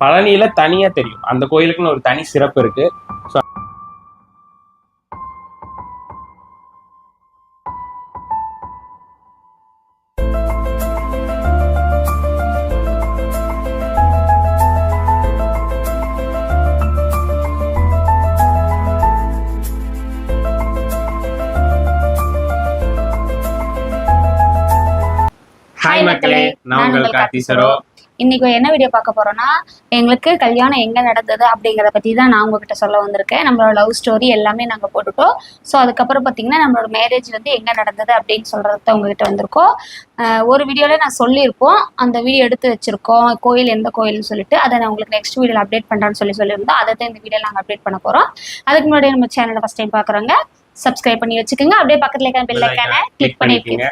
பழனியில தனியா தெரியும், அந்த கோயிலுக்குன்னு ஒரு தனி சிறப்பு இருக்கு. ஸோ ஹாய் மக்களே, நான் உங்கள் கார்த்திசரோ. இன்னைக்கு என்ன வீடியோ பார்க்க போறோம்னா, எங்களுக்கு கல்யாணம் எங்க நடந்தது அப்படிங்கிறத பத்தி தான் நான் உங்ககிட்ட சொல்ல வந்திருக்கேன். நம்மளோட லவ் ஸ்டோரி எல்லாமே நாங்க போட்டுட்டோம். ஸோ அதுக்கப்புறம் பார்த்தீங்கன்னா நம்மளோட மேரேஜ் வந்து எங்க நடந்தது அப்படின்னு சொல்றத உங்ககிட்ட வந்திருக்கோம். ஒரு வீடியோல நான் சொல்லியிருப்போம், அந்த வீடியோ எடுத்து வச்சிருக்கோம், கோயில் எந்த கோயில்னு சொல்லிட்டு. அதை நான் உங்களுக்கு நெக்ஸ்ட் வீடியோல அப்டேட் பண்றேன்னு சொல்லியிருந்தோம். அதை தான் இந்த வீடியோ நாங்கள் அப்டேட் பண்ண போறோம். அதுக்கு முன்னாடி நம்ம சேனலை ஃபர்ஸ்ட் டைம் பாக்குறவங்க சப்ஸ்கிரைப் பண்ணி வச்சுக்கோங்க. அப்படியே பக்கத்துல இருக்க பெல் ஐகானை கிளிக் பண்ணிக்கோங்க.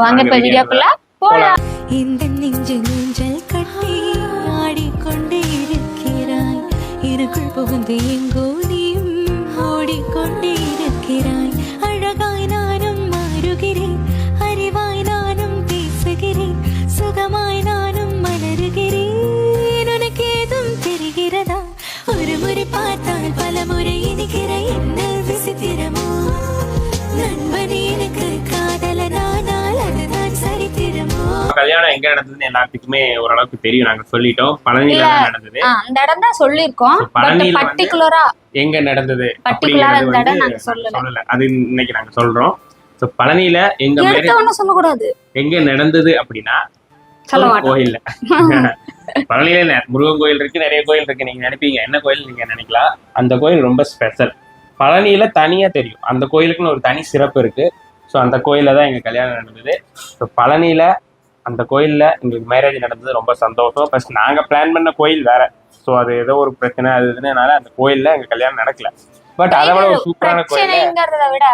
வாங்க இப்ப வீடியோக்குள்ள போலாம். இந்த நெஞ்சில் ஊஞ்சல் கட்டி ஆடிக்கொண்டே இருக்கிறாய், எனக்குள் புகுந்து எங்கோ நீயும் ஓடிக்கொண்டே இருக்கிறாய். அழகாய் நானும் மாறுகிறேன், அறிவாய் நானும் பேசுகிறேன், சுகமாய் நானும் மலருகிறேன். உனக்கு ஏதும் தெரிகிறதா? ஒரு முறை பார்த்தால் பல முறை இனிக்கிற என்ன விசித்திரமோ? நண்பனே எனக்கு காதலனானால் அதுதான் சரித்திரமோ? கல்யாணம் எங்க நடந்ததுன்னு எல்லாத்துக்குமே ஓரளவுக்கு தெரியும், நாங்க சொல்லிட்டோம். பழனியில நடந்தது. அந்த இடம் தான் சொல்லிருக்கோம். பழனியில பர்టిక్యులரா எங்க நடந்தது அப்படிங்கறது சொல்லல. அது இன்னைக்கு நாங்க சொல்றோம். சோ பழனியில எங்க மேரேஜ் சொல்ல கூடாது. எங்க நடந்தது அப்படின்னா கோயில்ல. பழனியில முருகன் கோயில் இருக்கு, நிறைய கோயில் இருக்கு. நீங்க நினைப்பீங்க என்ன கோயில் நீங்க நினைக்கலாம். அந்த கோயில் ரொம்ப ஸ்பெஷல். பழனியில தனியா தெரியும், அந்த கோயிலுக்குன்னு ஒரு தனி சிறப்பு இருக்கு. ஸோ அந்த கோயிலில் தான் எங்கள் கல்யாணம் நடந்தது. ஸோ பழனியில் அந்த கோயிலில் எங்களுக்கு மேரேஜ் நடந்தது ரொம்ப சந்தோஷம். ஃபர்ஸ்ட் நாங்கள் பிளான் பண்ண கோயில் வேற. ஸோ அது ஏதோ ஒரு பிரச்சனை அது இதுனால அந்த கோயிலில் எங்கள் கல்யாணம் நடக்கல. பட் அதை விட ஒரு சூப்பரான கோயில்ங்கிறத விட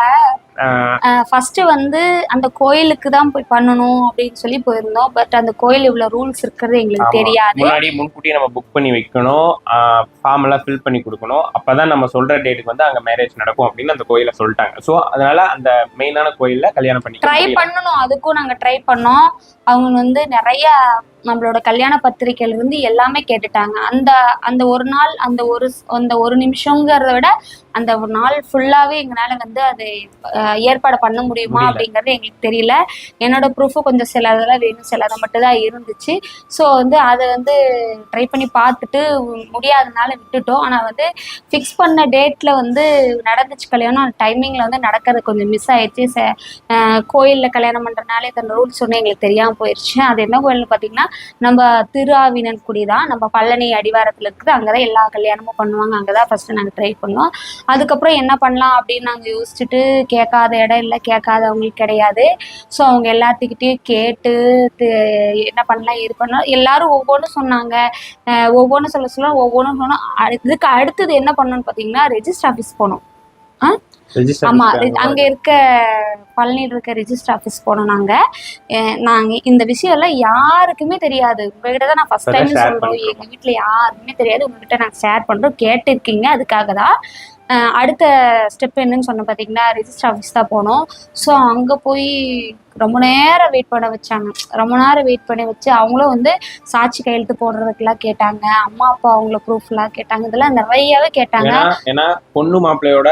ஃபர்ஸ்ட் வந்து அந்த கோயிலுக்கு தான் போய் பண்ணணும் அப்படின்னு சொல்லி போயிருந்தோம். பட் அந்த கோயில் இவ்வளவு ரூல்ஸ் இருக்கிறது எங்களுக்கு தெரியாது. முன்னாடி முன்கூட்டியே நம்ம புக் பண்ணி வைக்கணும், ஃபார்ம் எல்லாம் ஃபில் பண்ணி கொடுக்கணும். அப்பதான் நம்ம சொல்ற டேட்டுக்கு வந்து அங்க மேரேஜ் நடக்கும் அப்படின்னு அந்த கோயில சொல்லிட்டாங்க. ஸோ அதனால அந்த மெயினான கோயில்ல கல்யாணம் பண்ணி ட்ரை பண்ணணும். அதுக்கும் நாங்க ட்ரை பண்ணோம். அவங்க வந்து நிறைய நம்மளோட கல்யாண பத்திரிகையில இருந்து எல்லாமே கேட்டுட்டாங்க. அந்த ஒரு நாள் அந்த ஒரு நிமிஷங்கிறத விட அந்த ஒரு நாள் ஃபுல்லாவே எங்களால வந்து அது ஏற்பாடு பண்ண முடியுமா அப்படிங்கிறது எங்களுக்கு தெரியல. என்னோட ப்ரூஃபு கொஞ்சம் சிலதெல்லாம் வேணும், சிலதை மட்டும் தான் இருந்துச்சு. ஸோ வந்து அதை வந்து ட்ரை பண்ணி பார்த்துட்டு முடியாதனால விட்டுட்டோம். ஆனால் வந்து ஃபிக்ஸ் பண்ண டேட்ல வந்து நடந்துச்சு கல்யாணம். அந்த டைமிங்ல வந்து நடக்கிறது கொஞ்சம் மிஸ் ஆயிடுச்சு. கோயிலில் கல்யாணம் பண்ணுறதுனால இந்த ரூல்ஸ் ஒன்று எங்களுக்கு தெரியாமல் போயிடுச்சு. அது என்ன கோயில்னு பார்த்தீங்கன்னா நம்ம திருஆவினன்குடி தான், நம்ம பழனி அடிவாரத்தில் இருக்குது. அங்கே தான் எல்லா கல்யாணமும் பண்ணுவாங்க. அங்கே தான் ஃபர்ஸ்ட் நாங்கள் ட்ரை பண்ணோம். அதுக்கப்புறம் என்ன பண்ணலாம் அப்படின்னு நாங்கள் யோசிச்சுட்டு, கேட்காத இடம் இல்லை, கேட்காதவங்களுக்கு கிடையாது. ஸோ அவங்க எல்லாத்துக்கிட்டையும் கேட்டு என்ன பண்ணலாம் இது பண்ணலாம் எல்லாரும் ஒவ்வொன்றும் சொன்னாங்க. ஒவ்வொன்றும் சொல்ல ஒவ்வொன்றும் சொன்னோம். இதுக்கு அடுத்தது என்ன பண்ணணும்னு பார்த்தீங்கன்னா ரெஜிஸ்டர் ஆஃபீஸ் போனோம். ஆமா, அங்க இருக்க பழனியில் இருக்க ரெஜிஸ்டர் ஆஃபீஸ் போனோம். நாங்க இந்த விஷயம் எல்லாம் யாருக்குமே தெரியாது. உங்ககிட்ட தான் நான் ஃபர்ஸ்ட் டைம் சொல்றோம். எங்க வீட்டுல யாருக்குமே தெரியாது. உங்ககிட்ட நான் ஷேர் பண்றோம், கேட்டிருக்கீங்க. அதுக்காக தான் அடுத்த ஸ்டெப் என்னன்னு சொன்ன பார்த்தீங்கன்னா ரெஜிஸ்டர் ஆஃபீஸ் தான் போனோம். ஸோ அங்கே போய் ரொம்ப நேரம் வெயிட் பண்ண வச்சாங்க. ரொம்ப நேரம் வெயிட் பண்ணி வச்சு அவங்களும் வந்து சாட்சி கையெழுத்து போடுறதுக்கெல்லாம் கேட்டாங்க. அம்மா அப்பா அவங்கள ப்ரூஃப்லாம் கேட்டாங்க. இதெல்லாம் நிறையவே கேட்டாங்க. ஏன்னா பொண்ணு மாப்பிள்ளையோட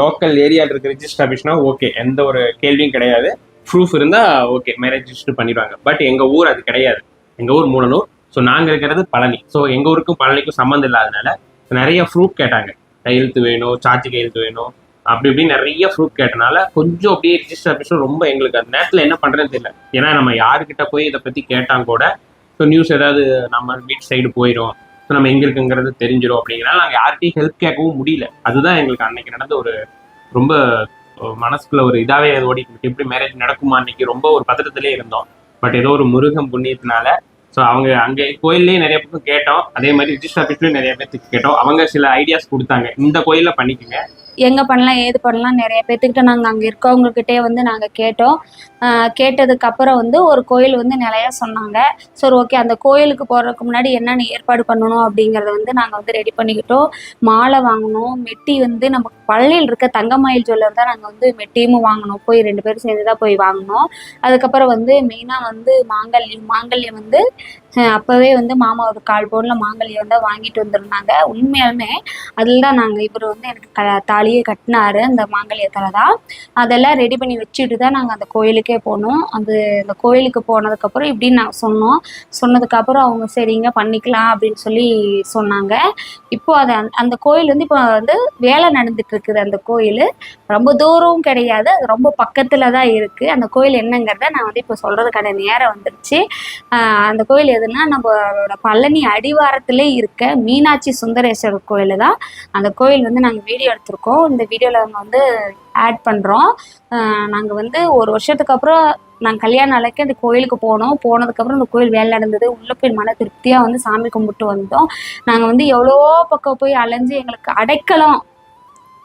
லோக்கல் ஏரியாவில் இருக்க ரெஜிஸ்டர் ஆஃபீஸ்னா ஓகே, எந்த ஒரு கேள்வியும் கிடையாது. ப்ரூஃப் இருந்தா ஓகே, மேரேஜ் ரெஜிஸ்டர் பண்ணிடுவாங்க. பட் எங்க ஊர் அது கிடையாது. எங்க ஊர் மூலனூர். ஸோ நாங்கள் இருக்கிறது பழனி. ஸோ எங்க ஊருக்கும் பழனிக்கும் சம்மந்தம் இல்லாதனால நிறைய ப்ரூஃப் கேட்டாங்க. கையெழுத்து வேணும், சாட்சி கையெழுத்து வேணும், அப்படி இப்படி நிறைய ப்ரூஃப் கேட்டனால கொஞ்சம் அப்படியே ரிஜிஸ்டர் ஆஃபீஸும் ரொம்ப எங்களுக்கு அந்த நேரத்தில் என்ன பண்ணுறதுன்னு தெரியல. ஏன்னா நம்ம யாருக்கிட்ட போய் இதை பற்றி கேட்டாங்க கூட ஸோ நியூஸ் ஏதாவது நம்ம வீட்டு சைடு போயிடும், ஸோ நம்ம எங்கே இருக்குங்கிறது தெரிஞ்சிடும். அப்படிங்கிறனால நாங்கள் யார்கிட்டையும் ஹெல்ப் கேட்கவும் முடியல. அதுதான் எங்களுக்கு அன்னைக்கு நடந்த ஒரு ரொம்ப மனசுக்குள்ள ஒரு இதாகவே ஓடிட்டு எப்படி மேரேஜ் நடக்குமா அன்னைக்கு ரொம்ப ஒரு பதட்டத்திலே இருந்தோம். பட் ஏதோ ஒரு முருகன் புண்ணியத்தினால ஸோ அவங்க அங்கே கோயில்லேயே நிறைய பேருக்கு கேட்டோம். அதே மாதிரி ரிஜிஸ்டர் ஆஃபீஸ்லேயும் நிறைய பேருக்கு கேட்டோம். அவங்க சில ஐடியாஸ் கொடுத்தாங்க, இந்த கோயிலில் பண்ணிக்கோங்க, எங்கே பண்ணலாம் ஏது பண்ணலாம் நிறைய பேர்த்துக்கிட்ட நாங்கள் அங்கே இருக்கவங்கக்கிட்டே வந்து நாங்கள் கேட்டோம். கேட்டதுக்கு அப்புறம் வந்து ஒரு கோயில் வந்து நிலையா சொன்னாங்க. சரி ஓகே, அந்த கோயிலுக்கு போகிறதுக்கு முன்னாடி என்னென்ன ஏற்பாடு பண்ணணும் அப்படிங்கிறத வந்து நாங்கள் வந்து ரெடி பண்ணிக்கிட்டோம். மாலை வாங்கினோம், மெட்டி வந்து நம்ம பழனியில் இருக்க தங்கமயில் ஜுவல்லர் தான் நாங்கள் வந்து மெட்டியும் வாங்கினோம். போய் 2 பேரும் சேர்ந்து தான் போய் வாங்கினோம். அதுக்கப்புறம் வந்து மெயினாக வந்து மாங்கல்யம் வந்து அப்போவே வந்து மாமா ஒரு 1/4 பவுனில் மாங்கல்யம் வந்து வாங்கிட்டு வந்திருந்தாங்க. உண்மையாலுமே அதில் தான் இவர் வந்து எனக்கு தாலியே கட்டினாரு, அந்த மாங்கல்யத்தில் தான். அதெல்லாம் ரெடி பண்ணி வச்சுட்டு தான் நாங்கள் அந்த கோயிலுக்கே போனோம். அந்த கோயிலுக்கு போனதுக்கப்புறம் இப்படின்னு நாங்கள் சொன்னதுக்கப்புறம் அவங்க சரிங்க பண்ணிக்கலாம் அப்படின்னு சொல்லி சொன்னாங்க. இப்போ அந்த கோயில் வந்து இப்போ வந்து வேலை நடந்துட்டு இருக்குது. அந்த கோயில் ரொம்ப தூரம் கிடையாது, அது ரொம்ப பக்கத்தில் தான் இருக்குது. அந்த கோயில் என்னங்கிறத நான் வந்து இப்போ சொல்கிறதுக்கான நேரம் வந்துருச்சு. அந்த கோயில் எதுனா நம்மளோட பழனி அடிவாரத்திலே இருக்க மீனாட்சி சுந்தரேஸ்வரர் கோயில் தான். அந்த கோயில் வந்து நாங்கள் வீடியோ எடுத்திருக்கோம். இந்த வீடியோவில் நாங்கள் வந்து ஆட் பண்ணுறோம். நாங்கள் வந்து 1 வருஷத்துக்கு அப்புறம் நாங்கள் கல்யாண நாளைக்கு அந்த கோயிலுக்கு போனதுக்கப்புறம் அந்த கோயில் வேலை நடந்தது. உள்ளே போய் மன திருப்தியாக வந்து சாமி கும்பிட்டு வந்தோம். நாங்கள் வந்து எவ்வளோ பக்கம் போய் அலைஞ்சு எங்களுக்கு அடைக்கலம்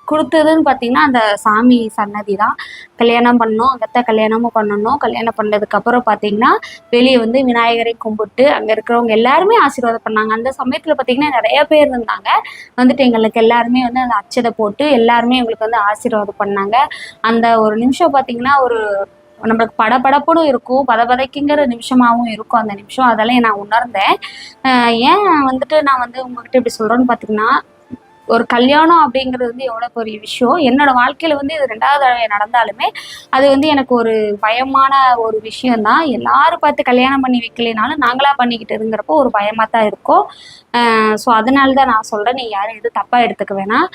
கொடுத்ததுன்னு பார்த்தீங்கன்னா அந்த சாமி சன்னதி தான். கல்யாணம் பண்ணோம், அங்கத்தான் கல்யாணமும் பண்ணணும். கல்யாணம் பண்ணதுக்கப்புறம் பார்த்தீங்கன்னா வெளியே வந்து விநாயகரை கும்பிட்டு அங்கே இருக்கிறவங்க எல்லாருமே ஆசீர்வாதம் பண்ணாங்க. அந்த சமயத்தில் பார்த்தீங்கன்னா நிறைய பேர் இருந்தாங்க. வந்துட்டு எங்களுக்கு எல்லாருமே வந்து அந்த அச்சதை போட்டு எல்லாருமே எங்களுக்கு வந்து ஆசீர்வாதம் பண்ணாங்க. அந்த ஒரு நிமிஷம் பார்த்தீங்கன்னா ஒரு நம்மளுக்கு படபடப்புன்னு இருக்கும், பதபதைக்குங்கிற நிமிஷமாகவும் இருக்கும் அந்த நிமிஷம். அதெல்லாம் நான் உணர்ந்தேன். ஏன் வந்துட்டு நான் வந்து உங்ககிட்ட இப்படி சொல்கிறேன்னு பார்த்தீங்கன்னா, ஒரு கல்யாணம் அப்படிங்கிறது வந்து எவ்வளோ பெரிய விஷயம். என்னோட வாழ்க்கையில் வந்து இது 2வது தடவை நடந்தாலுமே அது வந்து எனக்கு ஒரு பயமான ஒரு விஷயம்தான். எல்லாரும் பார்த்து கல்யாணம் பண்ணி வைக்கலைனாலும் நாங்களாக பண்ணிக்கிட்டு இருங்கிறப்போ ஒரு பயமாக தான் இருக்கும். ஸோ அதனால தான் நான் சொல்கிறேன், நீங்கள் யாரும் எதுவும் தப்பாக எடுத்துக்க வேணாம்.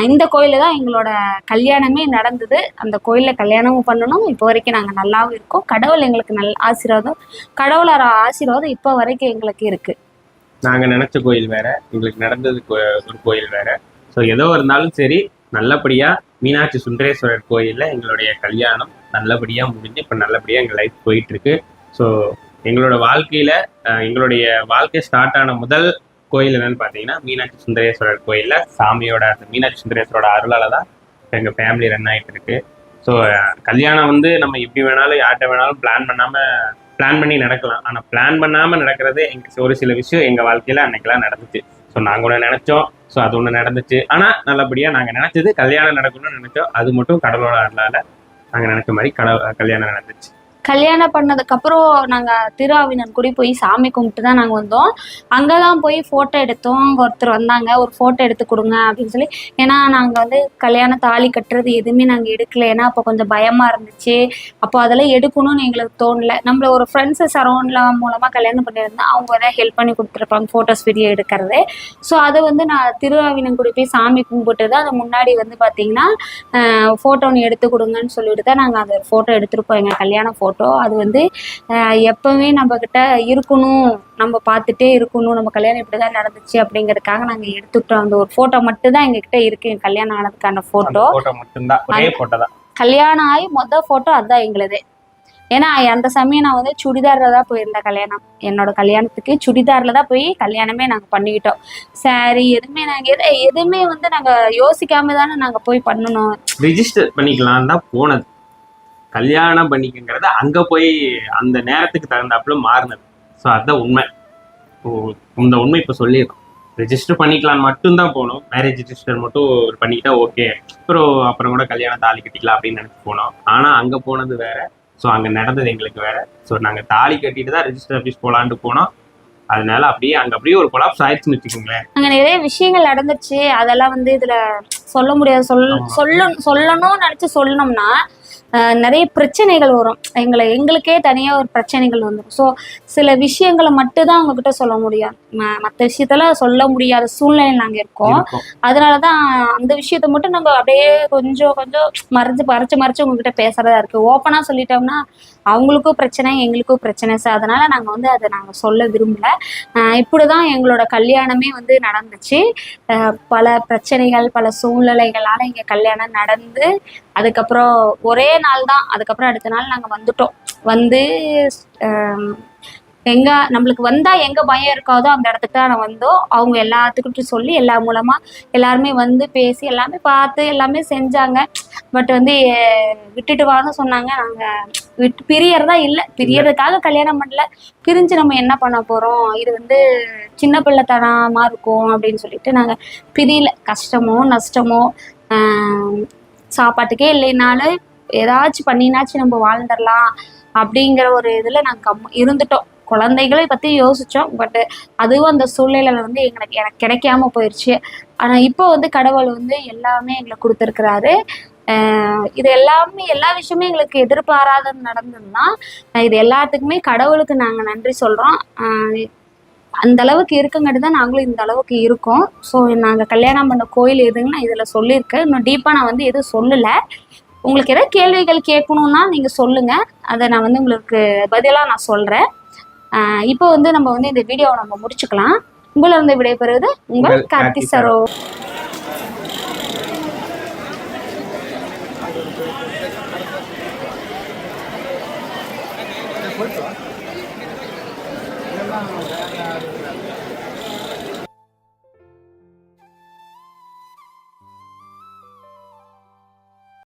இந்த கோயிலில் தான் எங்களோட கல்யாணமே நடந்தது. அந்த கோயிலில் கல்யாணமும் பண்ணணும். இப்போ வரைக்கும் நாங்கள் நல்லாவும் இருக்கோம். கடவுள் எங்களுக்கு கடவுளோட ஆசீர்வாதம் இப்போ வரைக்கும் எங்களுக்கு இருக்குது. நாங்கள் நினச்ச கோயில் வேற, எங்களுக்கு நடந்தது ஒரு கோயில் வேற. ஸோ ஏதோ இருந்தாலும் சரி, நல்லபடியாக மீனாட்சி சுந்தரேஸ்வரர் கோயிலில் எங்களுடைய கல்யாணம் நல்லபடியாக முடிஞ்சு இப்போ நல்லபடியாக எங்கள் லைஃப் போயிட்டுருக்கு. ஸோ எங்களோட வாழ்க்கையில் எங்களுடைய வாழ்க்கை ஸ்டார்ட் ஆன முதல் கோயில் என்னன்னு பார்த்தீங்கன்னா மீனாட்சி சுந்தரேஸ்வரர் கோயிலில் சாமியோட அந்த மீனாட்சி சுந்தரேஸ்வரோட அருளால் தான் எங்கள் ஃபேமிலி ரன் ஆகிட்டு இருக்கு. ஸோ கல்யாணம் வந்து நம்ம எப்படி வேணாலும் யார்கிட்ட வேணாலும் பிளான் பண்ணி நடக்கலாம். ஆனால் பிளான் பண்ணாமல் நடக்கிறது ஒரு சில விஷயம் எங்கள் வாழ்க்கையில் அன்னைக்கெல்லாம் நடந்துச்சு. ஸோ நாங்கள் ஒன்று நினச்சோம், ஸோ அது ஒன்று நடந்துச்சு. ஆனால் நல்லபடியாக நாங்கள் நினச்சது கல்யாணம் நடக்கணும்னு நினச்சோம். அது மட்டும் கடவுளோட அருளால் நாங்கள் நினச்ச மாதிரி கல்யாணம் நடந்துச்சு. கல்யாணம் பண்ணதுக்கப்புறம் நாங்கள் திருஆவினன்குடி போய் சாமி கும்பிட்டு தான் நாங்கள் வந்தோம். அங்கே தான் போய் ஃபோட்டோ எடுத்தோம். அங்கே ஒருத்தர் வந்தாங்க, ஒரு ஃபோட்டோ எடுத்து கொடுங்க அப்படின்னு சொல்லி. ஏன்னா நாங்கள் வந்து கல்யாண தாலி கட்டுறது எதுவுமே நாங்கள் எடுக்கல. ஏன்னா அப்போ கொஞ்சம் பயமாக இருந்துச்சு. அப்போ அதெல்லாம் எடுக்கணும்னு எங்களுக்கு தோணலை. நம்மள ஒரு ஃப்ரெண்ட்ஸு சரௌண்டில் மூலமாக கல்யாணம் பண்ணியிருந்தா அவங்க தான் ஹெல்ப் பண்ணி கொடுத்துருப்பாங்க ஃபோட்டோஸ் வீடியோ எடுக்கிறது. ஸோ அதை வந்து நான் திருஆவினன்குடி போய் சாமி கும்பிட்டு தான் அது முன்னாடி வந்து பார்த்தீங்கன்னா ஃபோட்டோ ஒன்று எடுத்து கொடுங்கன்னு சொல்லிட்டு தான் நாங்கள் அந்த ஃபோட்டோ எடுத்துருப்போம், எங்கள் கல்யாண ஃபோட்டோ. அது வந்து எப்பவுமே நம்ம கிட்ட இருக்கணும், நம்ம பார்த்துட்டே இருக்கணும், நம்ம கல்யாணம் இப்படிதான் நடந்துச்சு அப்படிங்கிறதுக்காக நாங்கள் எடுத்துக்கிட்டோம். அந்த ஒரு ஃபோட்டோ மட்டும் தான் எங்ககிட்ட இருக்கு, என் கல்யாணம் ஆனதுக்கான ஃபோட்டோ மட்டும்தான், ஒரே ஃபோட்டோ தான். கல்யாணம் ஆகி மொதல் ஃபோட்டோ அதுதான் எங்களுது. ஏன்னா அந்த சமயம் நான் வந்து சுடிதாரில் தான் போயிருந்தேன் கல்யாணம். என்னோட கல்யாணத்துக்கு சுடிதாரில் தான் போய் கல்யாணமே நாங்கள் பண்ணிக்கிட்டோம். சாரி எதுவுமே நாங்கள் எதுவுமே வந்து நாங்கள் யோசிக்காம தானே நாங்கள் போய் பண்ணணும். ரிஜிஸ்டர் பண்ணிக்கலாம் தான் போனது, கல்யாணம் பண்ணிக்கங்கிறத அங்கே போய் அந்த நேரத்துக்கு தகுந்தாப்புல மாறினது. ஸோ அதுதான் உண்மை. இந்த உண்மை இப்போ சொல்லியிருக்கோம். ரெஜிஸ்டர் பண்ணிக்கலாம் மட்டும்தான் போனோம். மேரேஜ் ரெஜிஸ்டர் மட்டும் பண்ணிக்கிட்டா ஓகே, அப்புறம் கூட கல்யாணம் தாலி கட்டிக்கலாம் அப்படின்னு நினச்சி போனோம். ஆனால் அங்கே போனது வேற, ஸோ அங்கே நடந்தது எங்களுக்கு வேற. ஸோ நாங்கள் தாலி கட்டிட்டு தான் ரெஜிஸ்டர் ஆஃபீஸ் போகலான்ட்டு போனோம். அதனால அப்படியே ஒரு கொலாப்ஸ் ஆயிடுச்சுன்னு வச்சுக்கோங்களேன். அங்கே நிறைய விஷயங்கள் நடந்துச்சு. அதெல்லாம் வந்து இதில் சொல்ல முடியாது. சொல்லணும்னு நினச்சி சொல்லணும்னா நிறைய பிரச்சனைகள் வரும். எங்களுக்கே தனியாக ஒரு பிரச்சனைகள் வந்துடும். ஸோ சில விஷயங்களை மட்டும்தான் அவங்கக்கிட்ட சொல்ல முடியாது, மற்ற விஷயத்தெல்லாம் சொல்ல முடியாத சூழ்நிலையில் நாங்கள் இருக்கோம். அதனால தான் அந்த விஷயத்த மட்டும் நம்ம அப்படியே கொஞ்சம் மறைச்சு உங்ககிட்ட பேசுகிறதா இருக்குது. ஓப்பனாக சொல்லிட்டோம்னா அவங்களுக்கும் பிரச்சனை, எங்களுக்கும் பிரச்சனை. சார் அதனால் நாங்கள் வந்து அதை நாங்கள் சொல்ல விரும்பலை. இப்படி தான் எங்களோட கல்யாணமே வந்து நடந்துச்சு. பல பிரச்சனைகள், பல சூழ்நிலைகளால் எங்கள் கல்யாணம் நடந்து அதுக்கப்புறம் ஒரே நாள் தான், அதுக்கப்புறம் அடுத்த நாள் நாங்கள் வந்துட்டோம். வந்து நம்மளுக்கு வந்தா எங்க பயம் இருக்காதோ அந்த இடத்துக்கு தான் நான் வந்தோம். அவங்க எல்லாத்துக்கிட்டும் சொல்லி எல்லா மூலமா எல்லாருமே வந்து பேசி எல்லாமே பார்த்து எல்லாமே செஞ்சாங்க. பட் வந்து விட்டுட்டு வான்னு சொன்னாங்க. நாங்க பிரியறதா இல்லை, பிரியறதுக்காக கல்யாணம் பண்ணல. பிரிஞ்சு நம்ம என்ன பண்ண போறோம், இது வந்து சின்ன பிள்ளைத்தனமா இருக்கும் அப்படின்னு சொல்லிட்டு நாங்க பிரியல. கஷ்டமோ நஷ்டமோ சாப்பாட்டுக்கே இல்லைனாலும் ஏதாச்சும் பண்ணினாச்சும் நம்ம வாழ்ந்துடலாம் அப்படிங்கிற ஒரு இதுல நாங்க இருந்துட்டோம். குழந்தைகளை பத்தி யோசிச்சோம். பட் அதுவும் அந்த சூழ்நிலையில வந்து எனக்கு கிடைக்காம போயிடுச்சு. ஆனா இப்போ வந்து கடவுள் வந்து எல்லாமே எங்களுக்கு கொடுத்துருக்கிறாரு. இது எல்லாமே எல்லா விஷயமே எங்களுக்கு எதிர்பாராத நடந்ததுதான். இது எல்லாத்துக்குமே கடவுளுக்கு நாங்க நன்றி சொல்றோம். அந்த அளவுக்கு இருக்குங்காட்டி தான் நாங்களும் இந்த அளவுக்கு இருக்கோம். ஸோ நாங்கள் கல்யாணம் பண்ண கோயில் எதுன்னு நான் இதில் சொல்லியிருக்கேன். இன்னும் டீப்பாக நான் வந்து எதுவும் சொல்லலை. உங்களுக்கு ஏதாவது கேள்விகள் கேட்கணுன்னா நீங்கள் சொல்லுங்கள், அதை நான் வந்து உங்களுக்கு பதிலாக நான் சொல்கிறேன். இப்போ வந்து நம்ம வந்து இந்த வீடியோவை நம்ம முடிச்சுக்கலாம். உங்களிருந்து விடைபெறுவது உங்கள் கார்த்தி சரோ. இதெல்லாம்